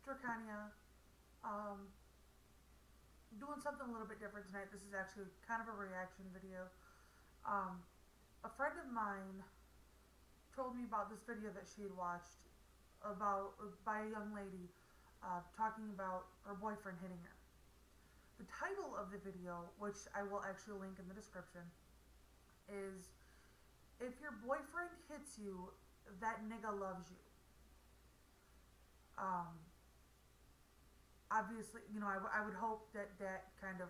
Dracania. Doing something a little bit different tonight. This is actually kind of a reaction video. A friend of mine told me about this video that she had watched by a young lady talking about her boyfriend hitting her. The title of the video, which I will actually link in the description, is "If Your Boyfriend Hits You, That Nigga Loves You." Obviously, I would hope that that kind of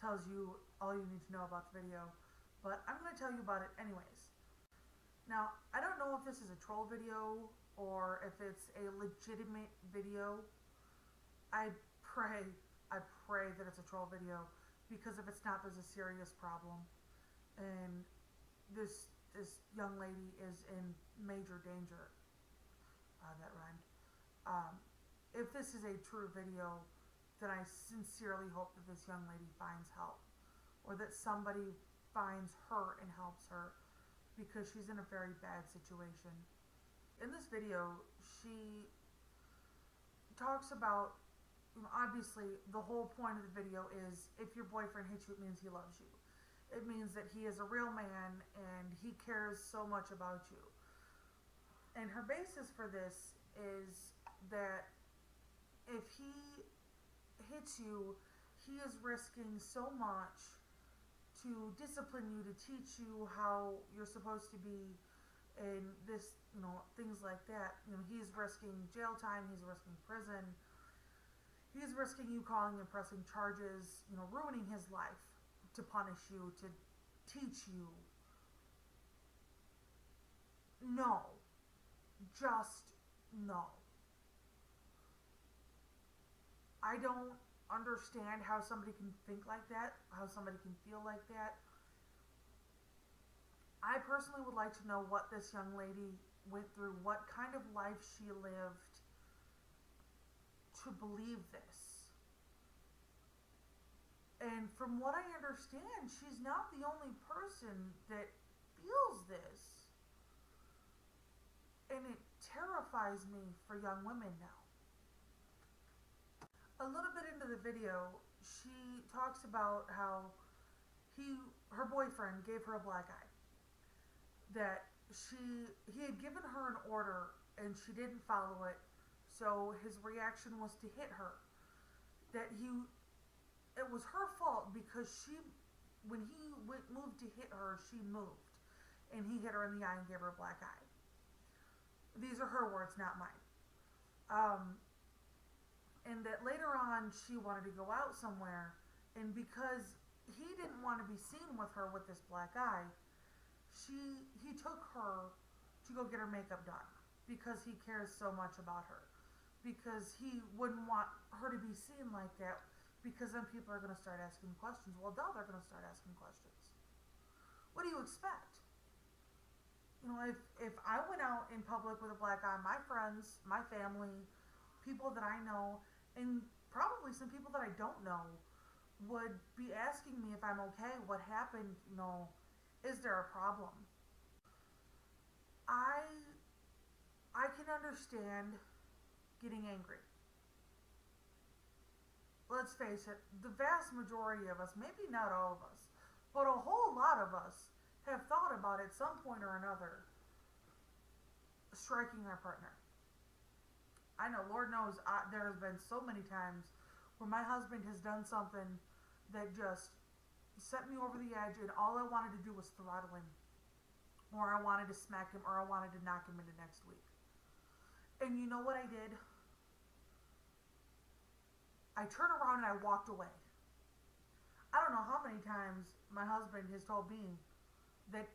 tells you all you need to know about the video, but I'm going to tell you about it anyways. Now, I don't know if this is a troll video or if it's a legitimate video. I pray that it's a troll video, because if it's not, there's a serious problem, and this young lady is in major danger. That rhymed. If this is a true video, then I sincerely hope that this young lady finds help, or that somebody finds her and helps her, because she's in a very bad situation. In this video, she talks about, obviously the whole point of the video is, if your boyfriend hits you, it means he loves you. It means that he is a real man and he cares so much about you. And her basis for this is that if he hits you, he is risking so much to discipline you, to teach you how you're supposed to be, and this, things like that. He's risking jail time, he's risking prison, he's risking you calling and pressing charges, ruining his life to punish you, to teach you. No. Just no. I don't understand how somebody can think like that, how somebody can feel like that. I personally would like to know what this young lady went through, what kind of life she lived to believe this. And from what I understand, she's not the only person that feels this. And it terrifies me for young women now. A little bit into the video, she talks about how her boyfriend gave her a black eye. That he had given her an order and she didn't follow it, so his reaction was to hit her. That it was her fault because when he moved to hit her, she moved, and he hit her in the eye and gave her a black eye. These are her words, not mine. And that later on she wanted to go out somewhere, and because he didn't want to be seen with her with this black eye, he took her to go get her makeup done, because he cares so much about her, because he wouldn't want her to be seen like that, because then people are going to start asking questions. Well, duh, they're going to start asking questions. What do you expect? If I went out in public with a black eye, my friends, my family, people that I know, and probably some people that I don't know, would be asking me if I'm okay, what happened, is there a problem? I can understand getting angry. Let's face it, the vast majority of us, maybe not all of us, but a whole lot of us have thought about at some point or another striking our partner. I know, Lord knows, there has been so many times where my husband has done something that just set me over the edge, and all I wanted to do was throttle him, or I wanted to smack him, or I wanted to knock him into next week. And you know what I did? I turned around and I walked away. I don't know how many times my husband has told me that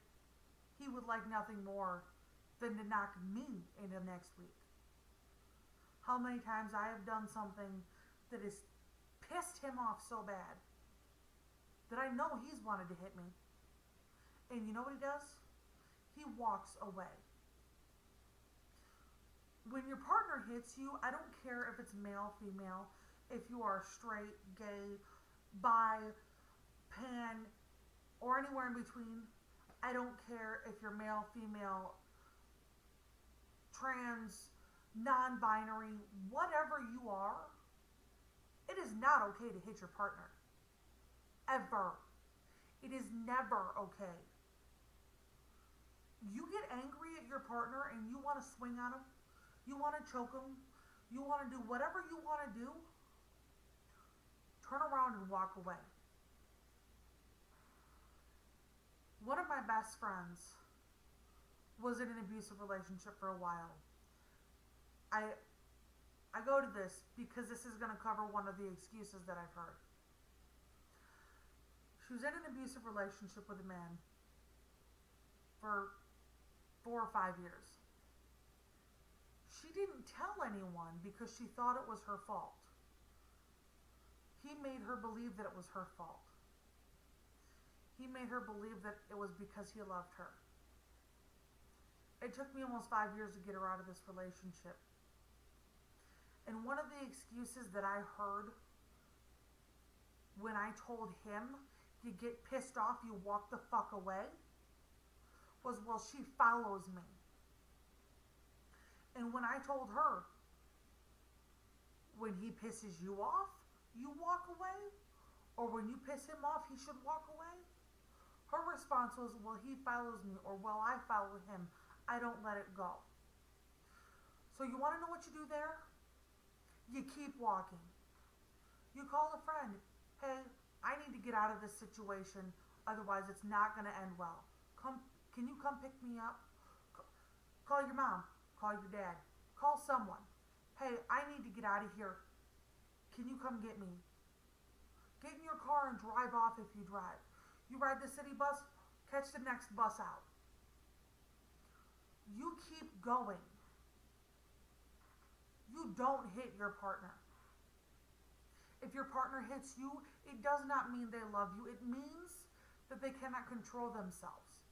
he would like nothing more than to knock me into next week. How many times I have done something that has pissed him off so bad that I know he's wanted to hit me. And you know what he does? He walks away. When your partner hits you, I don't care if it's male, female, if you are straight, gay, bi, pan, or anywhere in between. I don't care if you're male, female, trans, non-binary, whatever you are, it is not okay to hit your partner. Ever. It is never okay. You get angry at your partner and you want to swing on him, you want to choke him, you want to do whatever you want to do, turn around and walk away. One of my best friends was in an abusive relationship for a while. I go to this because this is going to cover one of the excuses that I've heard. She was in an abusive relationship with a man for 4 or 5 years. She didn't tell anyone because she thought it was her fault. He made her believe that it was her fault. He made her believe that it was because he loved her. It took me almost 5 years to get her out of this relationship. And one of the excuses that I heard when I told him, you get pissed off, you walk the fuck away, was, well, she follows me. And when I told her, when he pisses you off, you walk away, or when you piss him off, he should walk away, her response was, well, he follows me, or well, I follow him, I don't let it go. So you want to know what you do there? You keep walking. You call a friend. Hey, I need to get out of this situation. Otherwise, it's not going to end well. Can you come pick me up? Call your mom. Call your dad. Call someone. Hey, I need to get out of here. Can you come get me? Get in your car and drive off if you drive. You ride the city bus, catch the next bus out. You keep going. You don't hit your partner. If your partner hits you, it does not mean they love you. It means that they cannot control themselves.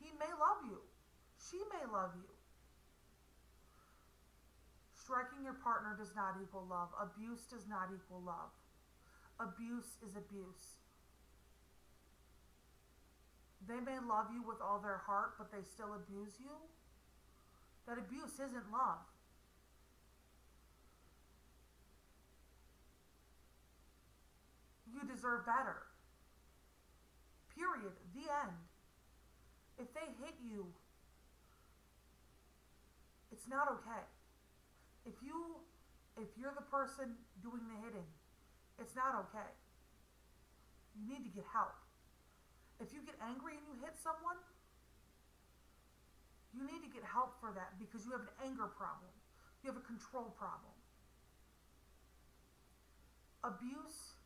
He may love you. She may love you. Striking your partner does not equal love. Abuse does not equal love. Abuse is abuse. They may love you with all their heart, but they still abuse you. That abuse isn't love. You deserve better. Period. The end. If they hit you, it's not okay. If you're the person doing the hitting, it's not okay. You need to get help. If you get angry and you hit someone, you need to get help for that because you have an anger problem. You have a control problem. Abuse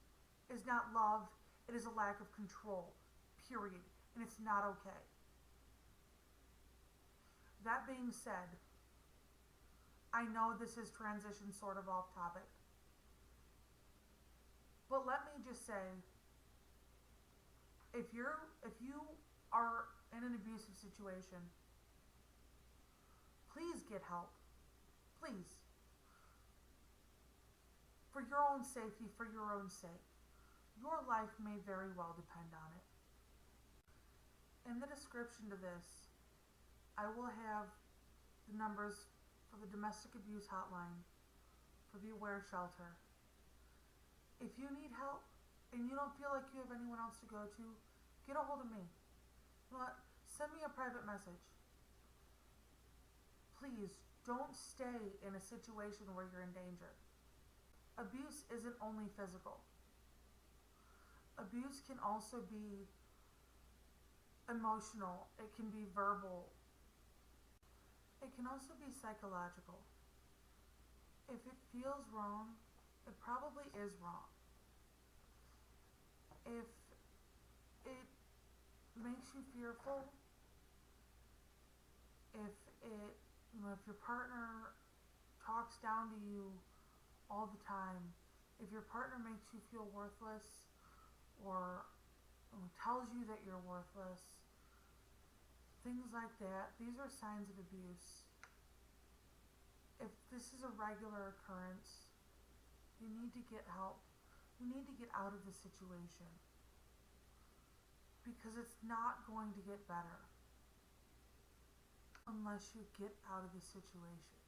is not love. It is a lack of control. Period. And it's not okay. That being said, I know this is transition sort of off topic. But let me just say, if you are in an abusive situation, please get help. Please. For your own safety, for your own sake. Your life may very well depend on it. In the description to this, I will have the numbers for the domestic abuse hotline, for the Aware Shelter. If you need help and you don't feel like you have anyone else to go to, get a hold of me. You know what? Send me a private message. Please don't stay in a situation where you're in danger. Abuse isn't only physical. Abuse can also be emotional. It can be verbal. It can also be psychological. If it feels wrong, it probably is wrong. If it makes you fearful, if your partner talks down to you all the time, if your partner makes you feel worthless or tells you that you're worthless, things like that, these are signs of abuse. If this is a regular occurrence, you need to get help. You need to get out of the situation because it's not going to get better. unless you get out of the situation.